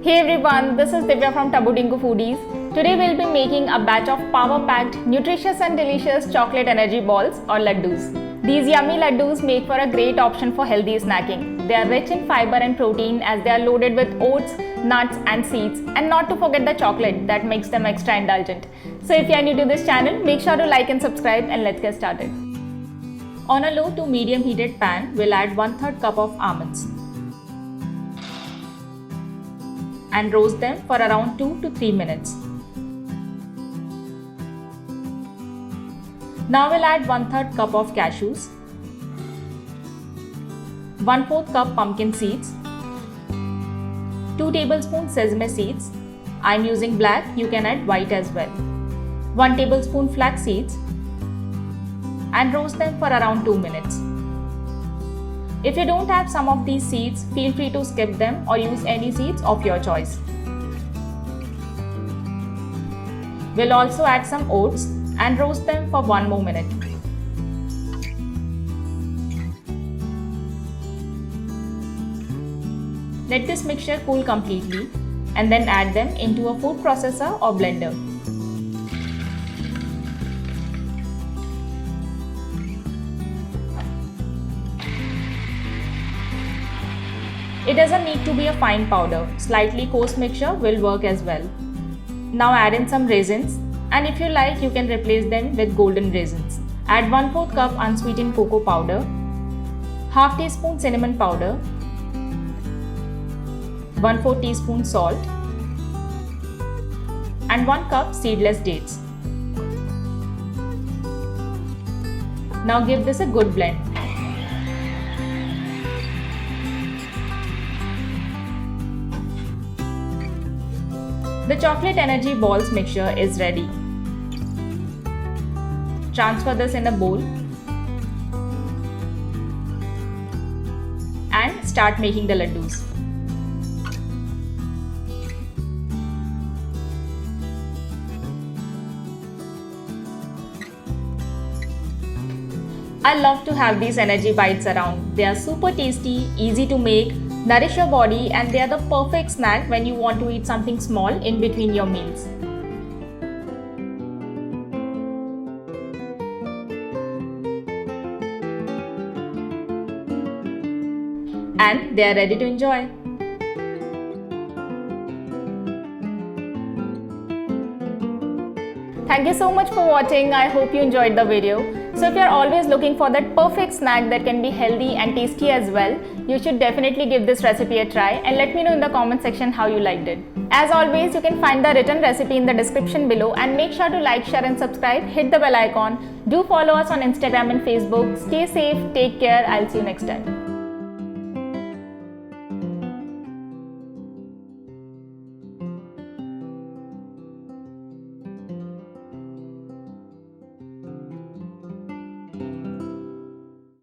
Hey everyone, this is Divya from Tabutinkufoodies. Today we'll be making a batch of power-packed, nutritious and delicious chocolate energy balls or laddus. These yummy laddus make for a great option for healthy snacking. They are rich in fiber and protein as they are loaded with oats, nuts and seeds, and not to forget the chocolate that makes them extra indulgent. So if you are new to this channel, make sure to like and subscribe and let's get started. On a low to medium heated pan, we'll add 1/3 cup of almonds and roast them for around 2 to 3 minutes. Now we'll add 1/3 cup of cashews, 1/4 cup pumpkin seeds, 2 tablespoons sesame seeds. I'm using black, you can add white as well. 1 tablespoon flax seeds and roast them for around 2 minutes. If you don't have some of these seeds, feel free to skip them or use any seeds of your choice. We'll also add some oats and roast them for 1 more minute. Let this mixture cool completely and then add them into a food processor or blender. It doesn't need to be a fine powder, slightly coarse mixture will work as well. Now add in some raisins, and if you like you can replace them with golden raisins. Add 1/4 cup unsweetened cocoa powder, half teaspoon cinnamon powder, 1/4 teaspoon salt and 1 cup seedless dates. Now give this a good blend. The chocolate energy balls mixture is ready. Transfer this in a bowl and start making the laddus. I love to have these energy bites around. They are super tasty, easy to make, nourish your body, and they are the perfect snack when you want to eat something small in between your meals. And they are ready to enjoy. Thank you so much for watching. I hope you enjoyed the video. So if you are always looking for that perfect snack that can be healthy and tasty as well, you should definitely give this recipe a try and let me know in the comment section how you liked it. As always, you can find the written recipe in the description below and make sure to like, share and subscribe. Hit the bell icon. Do follow us on Instagram and Facebook. Stay safe, take care. I'll see you next time.